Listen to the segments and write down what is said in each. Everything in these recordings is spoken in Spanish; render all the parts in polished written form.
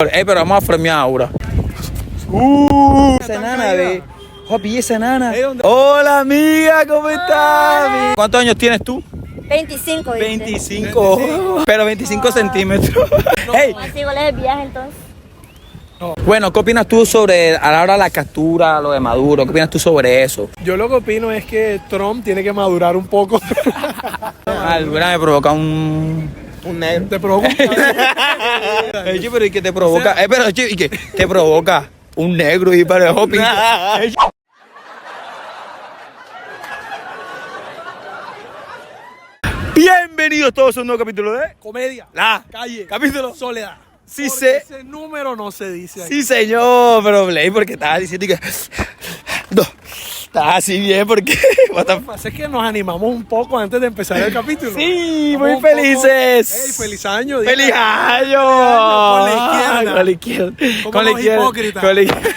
Pero vamos a fremear ahora. Esa enana, ve. Papi, esa enana. Hola, amiga, ¿cómo estás? ¿Cuántos años tienes tú? 25, ¿viste? 25. Pero 25 centímetros. Hey. Así, ¿cuál es el viaje entonces? Bueno, ¿qué opinas tú sobre a la hora de la captura, lo de Maduro? ¿Qué opinas tú sobre eso? Yo lo que opino es que Trump tiene que madurar un poco. Alguna me provoca un negro. ¿Te provoca? Pero ¿y qué te provoca? ¿Y qué te provoca? Un negro y para el hopping. Bienvenidos todos a un nuevo capítulo de Comedia, La calle, capítulo soledad. Sí, Porque ese número no se dice aquí. Sí, señor, pero Blake, porque estaba diciendo que no, estaba así bien porque Lo que pasa es que nos animamos un poco antes de empezar el capítulo. sí, Estamos muy un poco- felices. Ey, feliz año. ¡Feliz año! Con la izquierda. Con la izquierda. Como Con la los izquierda. hipócritas. Con la izquierda.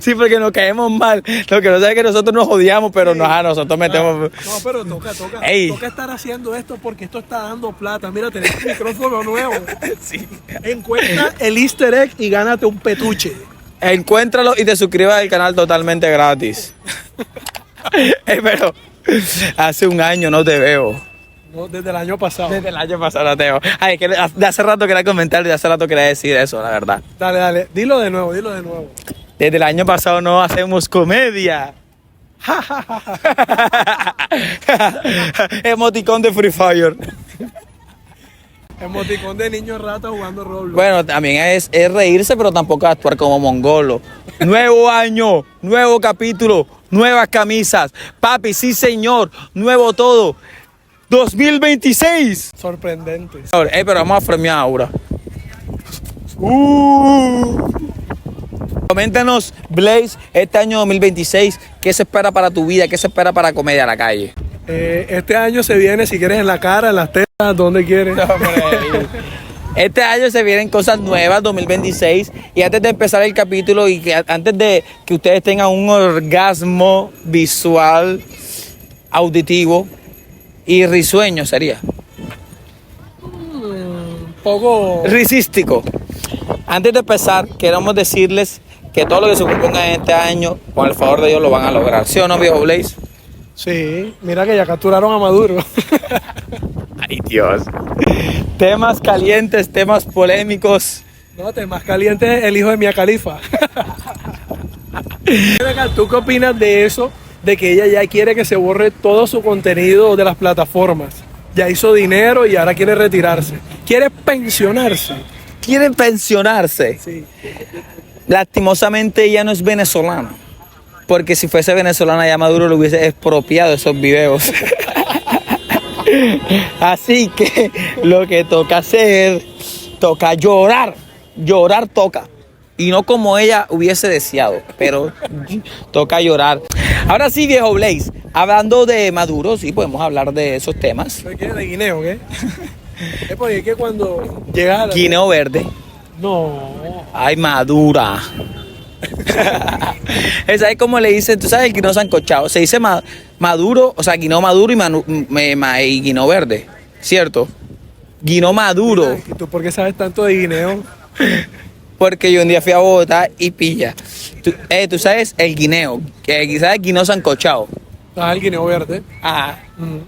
Sí, porque nos caemos mal. Lo que no sabe es que nosotros nos odiamos, pero nosotros metemos. No, pero toca Ey. Toca estar haciendo esto porque esto está dando plata. Mira, tenés un micrófono nuevo. Sí. Encuentra el easter egg y gánate un petuche. Encuéntralo y te suscribas al canal totalmente gratis. Pero hace un año no te veo. No, desde el año pasado. Desde el año pasado no te veo. Ay, que de hace rato quería comentar y de hace rato quería decir eso, la verdad. Dale. Dilo de nuevo. Desde el año pasado no hacemos comedia. Emoticón de Free Fire. Emoticón de niño rata jugando Roblox. Bueno, también es reírse, pero tampoco actuar como mongolo. Nuevo año, nuevo capítulo, nuevas camisas. Papi, sí señor, nuevo todo. 2026. Sorprendente. Pero vamos a fremear ahora. Coméntanos, Blaze, este año 2026, ¿qué se espera para tu vida? ¿Qué se espera para Comedia a la Calle? Este año se viene, si quieres, en la cara, en las tetas, donde quieres. Este año se vienen cosas nuevas, 2026. Y antes de empezar el capítulo y que antes de que ustedes tengan un orgasmo visual, auditivo y risueño sería. Poco. Risístico. Antes de empezar, queremos decirles que todo lo que se proponga en este año, con el favor de Dios, lo van a lograr. ¿Sí o no, viejo Blaze? Sí, mira que ya capturaron a Maduro. Ay, Dios. Temas calientes, temas polémicos. No, más caliente es el hijo de Mia Khalifa. ¿Tú qué opinas de eso? De que ella ya quiere que se borre todo su contenido de las plataformas. Ya hizo dinero y ahora quiere retirarse. Quiere pensionarse. Quieren pensionarse. Sí. Lastimosamente ella no es venezolana. Porque si fuese venezolana ya Maduro le hubiese expropiado esos videos. Así que lo que toca hacer, toca llorar. Llorar toca. Y no como ella hubiese deseado, pero toca llorar. Ahora sí, viejo Blaze, hablando de Maduro, sí podemos hablar de esos temas. ¿De qué? ¿De guineo, qué? Es porque que cuando llega la... Guineo verde. No. Ay, madura. Esa es como le dicen, tú sabes el guineo sancochado. Se dice maduro, o sea, guineo maduro y guineo verde, ¿cierto? Guineo maduro. ¿Y tú por qué sabes tanto de guineo? Porque yo un día fui a Bogotá y pilla. Tú sabes el guineo, que quizás el guineo sancochado. Ah, el guineo verde. Ajá. Mm.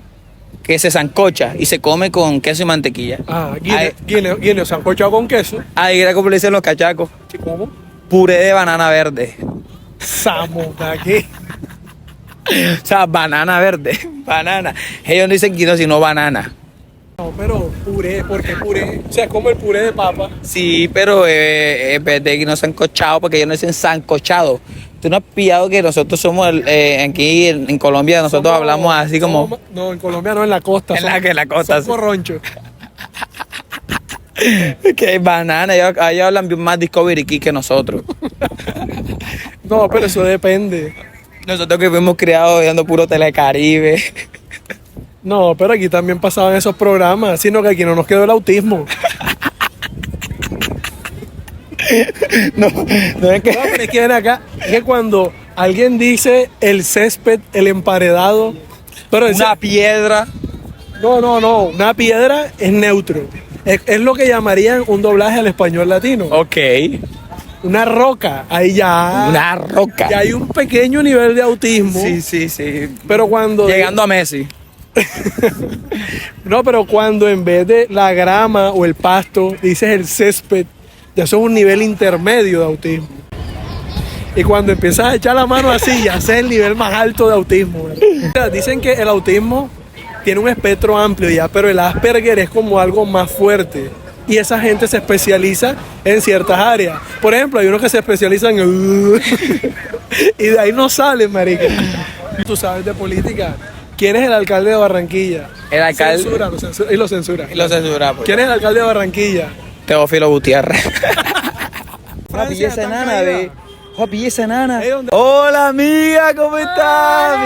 Que se sancocha y se come con queso y mantequilla. Ah, Ay, guineo sancochado con queso. ahí era como le dicen los cachacos. ¿Sí, cómo? Puré de banana verde. Samo, ¿de aquí? O sea, banana verde. Banana. Ellos no dicen guineo, sino banana. No, pero puré, ¿por qué puré? O sea, como el puré de papa. Sí, pero en vez de guineo sancochado, porque ellos no dicen sancochado. Tú no has pillado que nosotros somos, aquí en Colombia, nosotros hablamos así como... No, en Colombia no, en la costa. En la costa, Son sí. corronchos. Que banana, ellos hablan más Discovery Key que nosotros. No, pero eso depende. Nosotros que fuimos criados viendo puro Telecaribe. No, pero aquí también pasaban esos programas, sino que aquí no nos quedó el autismo. No es No, que... pero es que ven acá, es que cuando alguien dice el césped, el emparedado, pero Una piedra. no, una piedra es neutro. Es lo que llamarían un doblaje al español latino. Ok. Una roca, ahí ya. Una roca. Ya hay un pequeño nivel de autismo. Sí. Pero cuando. Llegando a Messi. No, pero cuando en vez de la grama o el pasto dices el césped, ya eso es un nivel intermedio de autismo. Y cuando empiezas a echar la mano así, ya ese es el nivel más alto de autismo. ¿Verdad? Dicen que el autismo tiene un espectro amplio ya, pero el Asperger es como algo más fuerte. Y esa gente se especializa en ciertas áreas. Por ejemplo, hay unos que se especializan en... y de ahí no salen, marica. Tú sabes de política. ¿Quién es el alcalde de Barranquilla? El alcalde... Y lo censura. Y lo censura. Pues. ¿Quién es el alcalde de Barranquilla? Teófilo Gutiérrez. Papi, Francia, esa tan enana, caída. ve. Papi, esa enana. ¿Dónde? Hola, amiga, ¿cómo estás?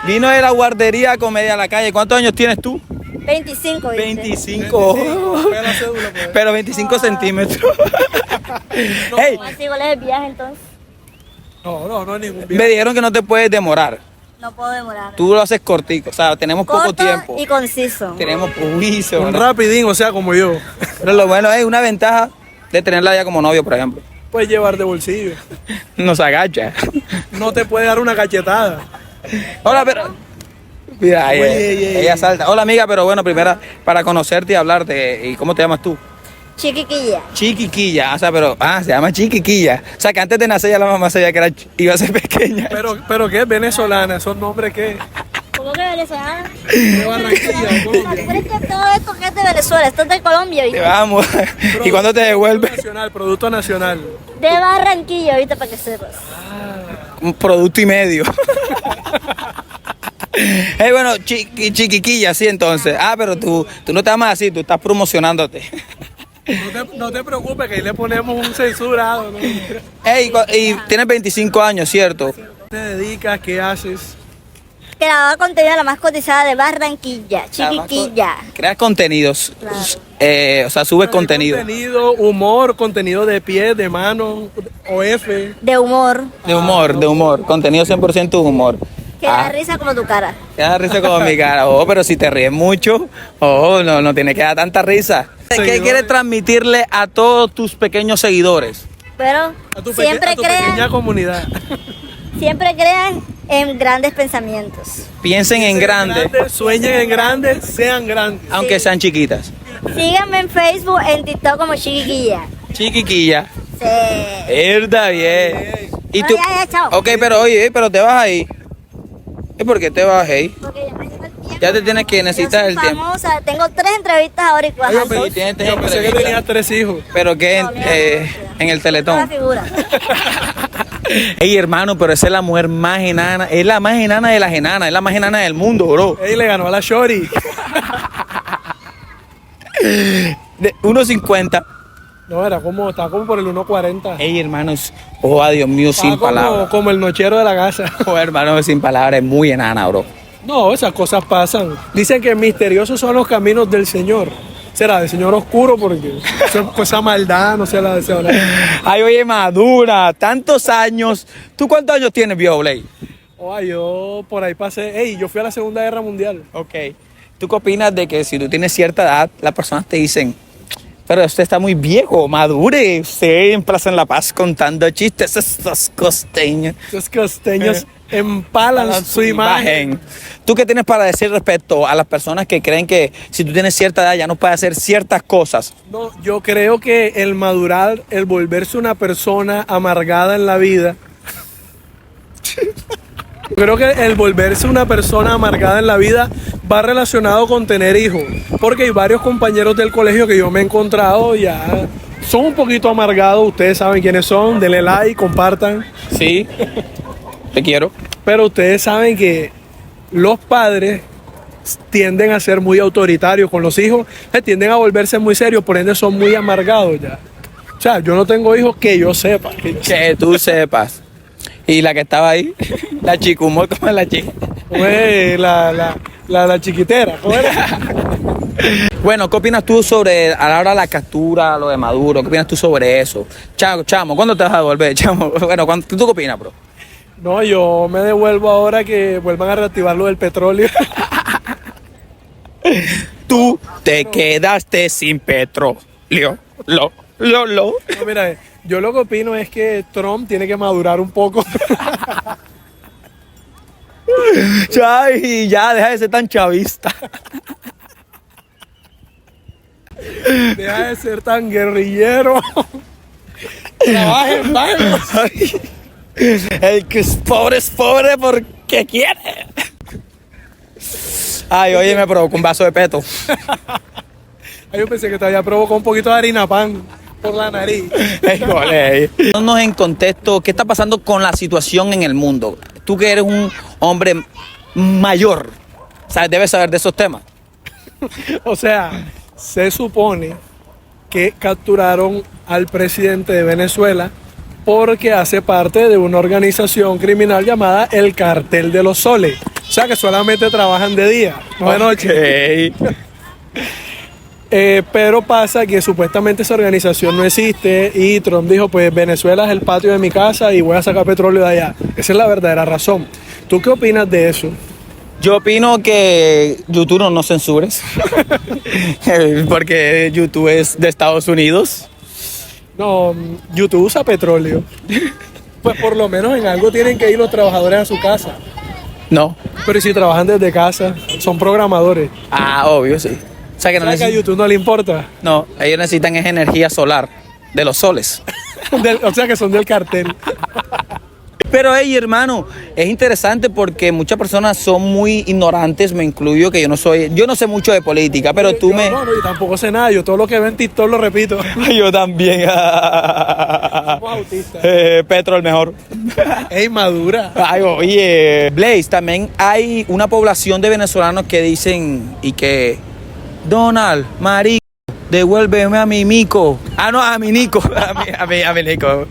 Vino de la guardería a Comedia a la Calle. ¿Cuántos años tienes tú? 25, ¿viste? 25. Pega la cédula, pues. Pero 25 centímetros. Hey, Así igual es el viaje entonces. No es ningún me viaje. dijeron que no te puedes demorar. No puedo demorar. Tú lo haces cortico. O sea, tenemos poco Corto tiempo. y conciso. Tenemos juicio. Un ¿verdad? rapidín, o sea, como yo. Pero lo bueno es una ventaja de tenerla ya como novio, por ejemplo. Puedes llevar de bolsillo. Nos agacha. No te puede dar una cachetada. Hola, pero... Mira, Oye, ella salta. Hola, amiga, pero bueno, primero para conocerte y hablarte. ¿Y cómo te llamas tú? Chiquiquilla. Chiquiquilla. O sea, pero... se llama Chiquiquilla. O sea, que antes de nacer ya la mamá sabía que iba a ser pequeña. Pero ¿qué es venezolana? ¿Esos nombres qué? ¿Cómo que venezolana? De Barranquilla, de Colombia. Pero es que todo esto que es de Venezuela, esto es de Colombia, Te ¿viste? vamos. ¿Y cuándo te devuelves? Producto nacional. De Barranquilla, ¿viste? Para que sepas. Un producto y medio. Bueno, Chiquiquilla, sí, entonces. Pero tú no te llamas así, tú estás promocionándote. No te preocupes que ahí le ponemos un censurado, ¿no? Y tienes 25 años, ¿cierto? ¿Qué te dedicas? ¿Qué haces? Grababa contenido la más cotizada de Barranquilla, Chiquiquilla. Creas contenidos. Claro. O sea, subes contenido. Contenido, humor, contenido de pie, de mano, OF. De humor. De humor. Contenido 100% humor. Que da risa como tu cara. Te da risa como mi cara. Pero si te ríes mucho, no tiene que dar tanta risa. ¿Qué Seguidores. quieres transmitirle a todos tus pequeños seguidores? Pero A tu siempre pequeña crean, comunidad. siempre crean en grandes pensamientos. Piensen en grande, Sueñen en grande, sean grandes. aunque sean chiquitas. Síganme en Facebook, en TikTok como Chiquiquilla. Chiquiquilla. Sí. Verdad, bien. Y No, tú. ya, chao. Ok, pero oye, pero te vas ahí. ¿Y por qué te vas ahí? Porque ya me llegó el tiempo. Ya te tienes que necesitar Yo el soy tiempo. famosa, tengo 3 entrevistas ahora y Yo cuatro. Sí, tienes yo pensé que tenía 3 hijos. Pero que No, mira, en el Toda Teletón. figura. Ey, hermano, pero esa es la mujer más enana. Es la más enana de las enanas. Es la más enana del mundo, bro. Ey, le ganó a la Shori. De 1.50. No, estaba como por el 1.40. Ey, hermanos. Oh, Dios mío, sin Estaba palabras. como el nochero de la casa. Oh, hermano, sin palabras. Es muy enana, bro. No, esas cosas pasan. Dicen que misteriosos son los caminos del Señor. Será del Señor oscuro porque esa maldad no se la deseo. Ay, oye, madura. Tantos años. ¿Tú cuántos años tienes, viejo Blay? Oye, yo por ahí pasé. Ey, yo fui a la Segunda Guerra Mundial. Ok. ¿Tú qué opinas de que si tú tienes cierta edad, las personas te dicen, pero usted está muy viejo, madure, usted en Plaza en La Paz contando chistes, estos costeños Esos costeños empalan su imagen. ¿Tú qué tienes para decir respecto a las personas que creen que si tú tienes cierta edad ya no puedes hacer ciertas cosas? No, yo creo que el madurar, el volverse una persona amargada en la vida. Yo creo que el volverse una persona amargada en la vida va relacionado con tener hijos. Porque hay varios compañeros del colegio que yo me he encontrado ya son un poquito amargados. Ustedes saben quiénes son. Denle like, compartan. Sí, te quiero. Pero ustedes saben que los padres tienden a ser muy autoritarios con los hijos. Tienden a volverse muy serios, por ende son muy amargados ya. O sea, yo no tengo hijos que yo sepa. Que tú sepas. Y la que estaba ahí, la chicumor, ¿cómo es la chica? Güey, la chiquitera, ¿cómo era? Bueno, ¿qué opinas tú sobre a la hora de la captura, lo de Maduro? ¿Qué opinas tú sobre eso? Chamo, ¿cuándo te vas a devolver, chamo? Bueno, ¿tú qué opinas, bro? No, yo me devuelvo ahora que vuelvan a reactivar lo del petróleo. tú te quedaste sin petróleo. Lo. No, mira, yo lo que opino es que Trump tiene que madurar un poco. Ay, ya, deja de ser tan chavista. Deja de ser tan guerrillero. Trabaja en bancos. Ay, el que es pobre porque quiere. Ay, oye, me provocó un vaso de peto. Ay, yo pensé que te había provocado un poquito de harina pan por la nariz. Ponnos en contexto, ¿qué está pasando con la situación en el mundo? Tú que eres un hombre mayor, ¿sabes? Debes saber de esos temas. O sea, se supone que capturaron al presidente de Venezuela porque hace parte de una organización criminal llamada el Cartel de los Soles. O sea, que solamente trabajan de día, no de noche. Pero pasa que supuestamente esa organización no existe y Trump dijo, pues Venezuela es el patio de mi casa y voy a sacar petróleo de allá. Esa es la verdadera razón. ¿Tú qué opinas de eso? Yo opino que YouTube no nos censures, porque YouTube es de Estados Unidos. No, YouTube usa petróleo. Pues por lo menos en algo tienen que ir los trabajadores a su casa. No. Pero si trabajan desde casa, son programadores. Ah, obvio, sí. O sea que no ¿Sabes que a necesitan, YouTube no le importa? no, ellos necesitan es energía solar, de los soles. O sea que son del cartel. Pero hey, hermano, es interesante porque muchas personas son muy ignorantes, me incluyo, que yo no sé mucho de política, pero tú Yo me... No, yo tampoco sé nada, yo todo lo que veo en TikTok lo repito. Yo también. Somos autistas. Petro el mejor. Ey, madura. Ay, oye, Blaze, también hay una población de venezolanos que dicen y que Donald, marico, devuélveme a mi mico. Ah, no, a mi Nico. A mi Nico.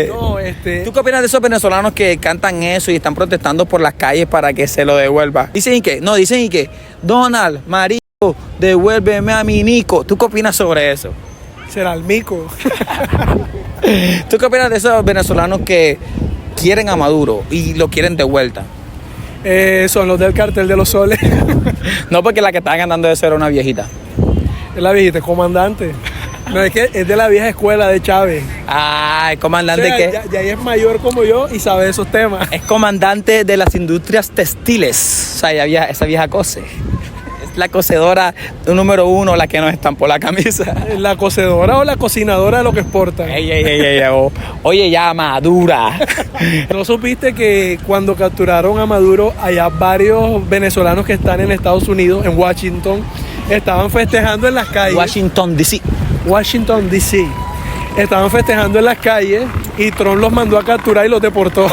No, ¿Tú qué opinas de esos venezolanos que cantan eso y están protestando por las calles para que se lo devuelva? Dicen y que Donald, marico, devuélveme a mi Nico. ¿Tú qué opinas sobre eso? será el mico. ¿Tú qué opinas de esos venezolanos que quieren a Maduro y lo quieren de vuelta? Son los del cartel de los soles. No, porque la que estaba ganando de eso era una viejita. Es la viejita, es comandante. No, es que es de la vieja escuela de Chávez. Ah, ¿el comandante O sea, qué? ya es mayor como yo y sabe esos temas. Es comandante de las industrias textiles. O sea, esa vieja cose. Es la cosedora número 1, la que nos estampó la camisa. ¿La cocedora o la cocinadora de lo que exportan? Ey, oye, ya, Madura. ¿No supiste que cuando capturaron a Maduro, allá varios venezolanos que están en Estados Unidos, en Washington, estaban festejando en las calles? Washington, D.C. Washington, D.C. Estaban festejando en las calles y Trump los mandó a capturar y los deportó.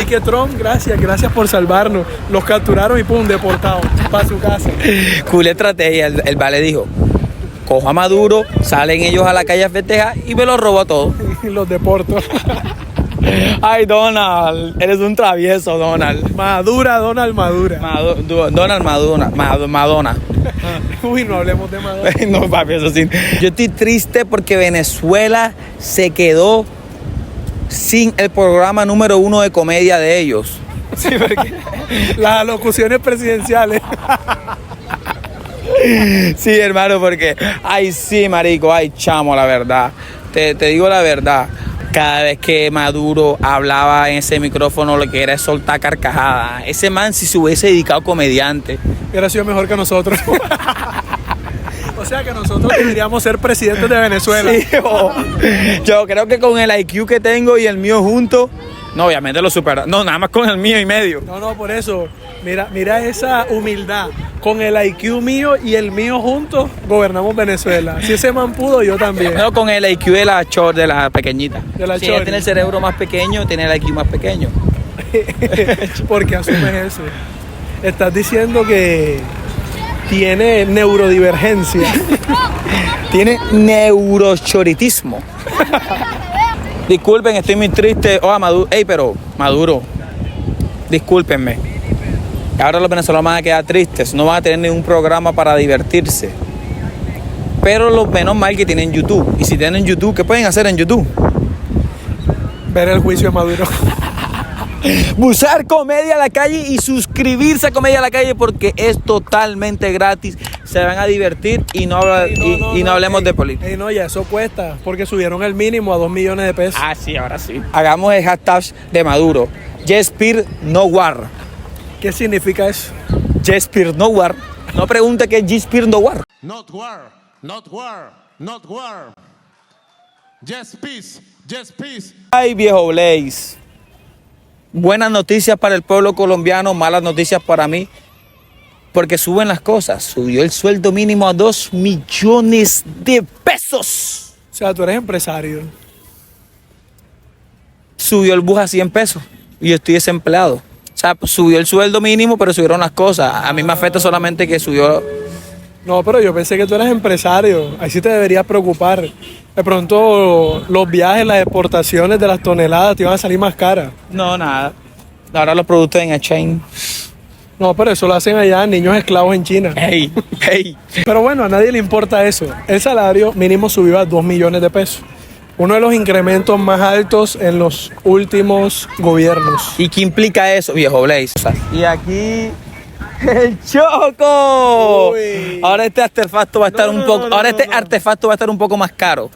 Y que Trump, gracias por salvarnos. Los capturaron y pum, deportados para su casa. Cool estrategia. El vale dijo, cojo a Maduro, salen ellos a la calle a festejar y me los robo a todos. Y los deportó. Ay, Donald, eres un travieso, Donald. Madura. Donald Madonna. Uy, no hablemos de Maduro. No, papi, eso sí. Yo estoy triste porque Venezuela se quedó sin el programa número 1 de comedia de ellos. Sí, porque las alocuciones presidenciales. Sí, hermano, porque, ay, sí, marico, ay, chamo, la verdad. Te digo la verdad. Cada vez que Maduro hablaba en ese micrófono, lo que era es soltar carcajadas. Ese man, si se hubiese dedicado a comediante. Hubiera sido mejor que nosotros. O sea que nosotros deberíamos ser presidentes de Venezuela. Sí, yo creo que con el IQ que tengo y el mío juntos, no, obviamente lo supera. No, nada más con el mío y medio. No, por eso. Mira esa humildad. Con el IQ mío y el mío juntos, gobernamos Venezuela. Si ese man pudo, yo también. No, con el IQ de la pequeñita. De la si chori. ella tiene el cerebro más pequeño, tiene el IQ más pequeño. ¿Por qué asumes eso? Estás diciendo que tiene neurodivergencia. Tiene neurochoritismo. Disculpen, estoy muy triste. Maduro. Pero Maduro, discúlpenme. Ahora los venezolanos van a quedar tristes. No van a tener ningún programa para divertirse. Pero lo menos mal que tienen YouTube. Y si tienen YouTube, ¿qué pueden hacer en YouTube? Ver el juicio de Maduro. Buscar Comedia a la Calle y suscribirse a Comedia a la Calle porque es totalmente gratis. se van a divertir y no, no hablemos de política. No, ya eso cuesta, porque subieron el mínimo a 2 millones de pesos. Ah, sí, ahora sí. Hagamos el hashtag de Maduro. Jespir no war. ¿Qué significa eso? Jespir no war. No pregunte qué es Jespir no war. Not war, not war, not war. Just peace, just peace. Ay, viejo Blaze. Buenas noticias para el pueblo colombiano, malas noticias para mí. Porque suben las cosas. Subió el sueldo mínimo a 2 millones de pesos. O sea, tú eres empresario. Subió el bus a 100 pesos. Y yo estoy desempleado. O sea, subió el sueldo mínimo, pero subieron las cosas. A mí me afecta solamente que subió. No, pero yo pensé que tú eras empresario. Ahí sí te deberías preocupar. De pronto los viajes, las exportaciones de las toneladas te iban a salir más caras. No, nada. Ahora los productos en exchange. No, pero eso lo hacen allá niños esclavos en China. Hey, hey. Pero bueno, a nadie le importa eso. El salario mínimo subió a 2 millones de pesos. Uno de los incrementos más altos en los últimos gobiernos. ¿Y qué implica eso, viejo Blaze? Y aquí el Choco. Uy. Ahora este artefacto va a estar artefacto va a estar un poco más caro.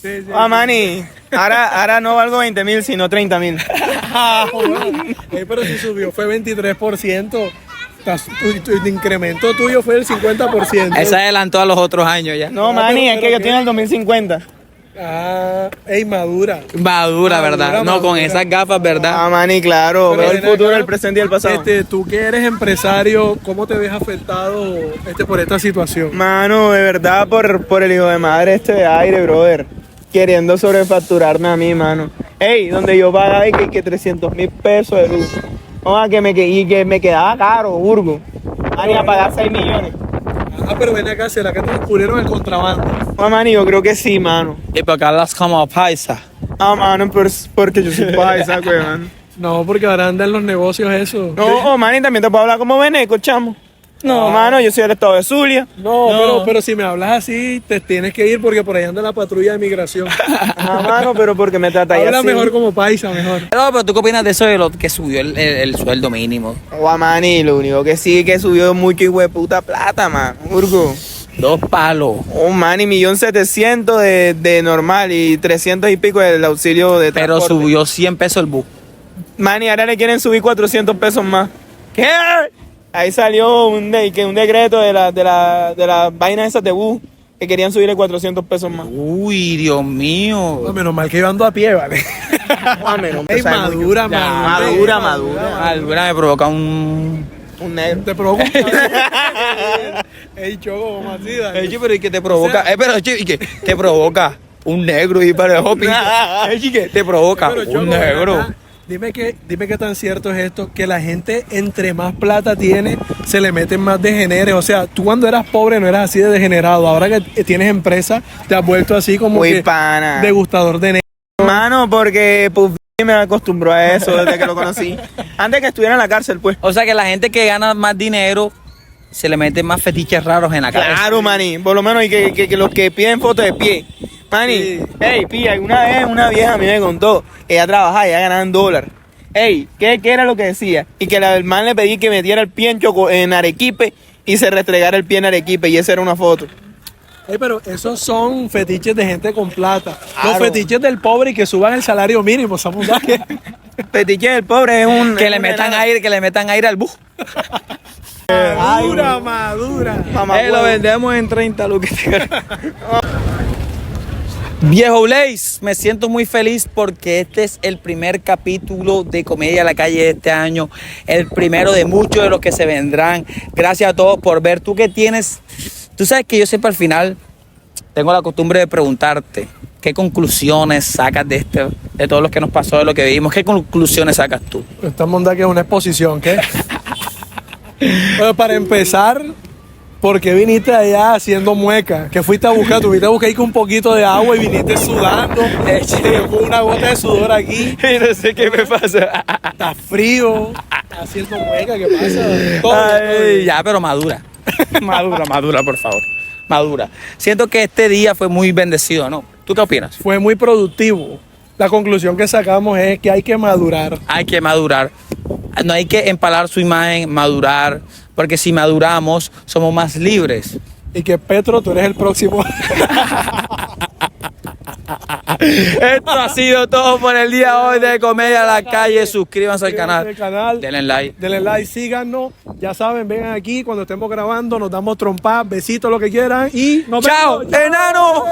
Sí, sí. Mani, ahora no valgo 20.000, sino 30.000. Pero si subió fue 23%. Tu incremento tuyo fue del 50%. Ese adelantó a los otros años ya. No, Ah, Mani, pero- es que pero yo ¿qué? estoy en el 2050. Madura. Madura, ¿verdad? No, con madura. esas gafas, ¿verdad? Ah, Mani, claro. Pero Veo el ven futuro, acá, el presente y el pasado. Tú que eres empresario, ¿cómo te ves afectado por esta situación? Mano, de verdad, por el hijo de madre este de aire, brother. Queriendo sobrefacturarme a mí, mano. Ey, donde yo pagaba que 300.000 pesos de luz. Oiga, que me quedaba caro, Burgo. Mani, a pagar 6 millones. Pero ven acá, ¿será que te descubrieron el contrabando? Ah, Mani, yo creo que sí, mano. Y porque hablas como paisa. Ah, mano, porque yo soy paisa, güey, mano. No, porque ahora andan los negocios eso. No, Mani, también te puedo hablar como veneco, chamo. No, mano, yo soy del estado de Zulia. No. Pero si me hablas así, te tienes que ir porque por ahí anda la patrulla de migración. Ah, mano, pero porque me tratáis Habla así. mejor como paisa, mejor. Pero ¿tú qué opinas de eso de lo que subió el sueldo mínimo? Oh, Mani, lo único que sí que subió mucho hijo de puta plata, man. Urgo. 2 palos. Oh, Mani, 1.700.000 de normal y 300 y pico del auxilio de Pero transporte. subió 100 pesos el bus. Mani, ahora le quieren subir 400 pesos más. ¿Qué? Ahí salió un decreto de la vaina esas de bus que querían subirle 400 pesos más. Uy, Dios mío. No, menos mal que yo ando a pie, ¿vale? Ey, madura. Madura. Alguna me provoca un... Un negro. Te provoca un Ey, Choco, ¿cómo así, dale? Ey, pero ¿y qué te provoca? ¿Y qué te provoca? Un negro y para el hopping. Ey, ¿qué te provoca? Pero, Choco, Un ven negro. acá, dime qué tan cierto es esto, que la gente entre más plata tiene, se le meten más degeneres. O sea, tú cuando eras pobre no eras así de degenerado. Ahora que tienes empresa, te has vuelto así como Muy que pana. degustador de negro. Mano, porque pues, me acostumbró a eso desde que lo conocí. Antes que estuviera en la cárcel, pues. O sea que la gente que gana más dinero se le meten más fetiches raros en la cabeza. Claro, Mani. Por lo menos y que los que piden fotos de pie. Mani, Sí. ey, pilla, alguna vez una vieja a mí me contó que ella trabajaba y ella ganaba en dólar. Ey, ¿qué era lo que decía? Y que el man le pedí que metiera el pie en Arequipe y se restregara el pie en Arequipe y esa era una foto. Pero esos son fetiches de gente con plata. Claro. Los fetiches del pobre y que suban el salario mínimo, ¿sabes? Fetiche del pobre es un... Que es le un metan enano. aire, que le metan aire al bus. Madura. Mamá Lo huevo. vendemos en 30 lucas. Viejo Blaze, me siento muy feliz porque este es el primer capítulo de Comedia a la Calle de este año, el primero de muchos de los que se vendrán. Gracias a todos por ver. Tú que tienes, tú sabes que yo siempre al final tengo la costumbre de preguntarte qué conclusiones sacas de todo lo que nos pasó, de lo que vivimos. ¿Qué conclusiones sacas tú? Esta monda que es una exposición, ¿qué? Bueno, para empezar, ¿por qué viniste allá haciendo mueca? ¿Qué fuiste a buscar? Tuviste a buscar ahí con un poquito de agua y viniste sudando. Con una gota de sudor aquí. No sé qué me pasa. Está frío. Está haciendo mueca, ¿qué pasa? Todo, Ay, ya, pero madura. Madura, por favor. Madura. Siento que este día fue muy bendecido, ¿no? ¿Tú qué opinas? Fue muy productivo. La conclusión que sacamos es que hay que madurar. Hay que madurar. No hay que empalar su imagen, madurar, porque si maduramos, somos más libres. Y que Petro, tú eres el próximo. Esto ha sido todo por el día de hoy de Comedia a la Calle. Suscríbanse al Suscríbanse canal. Denle like. Denle like, síganos. Ya saben, vengan aquí cuando estemos grabando, nos damos trompas, besitos, lo que quieran. Y nos ¡Chao, vemos. enano!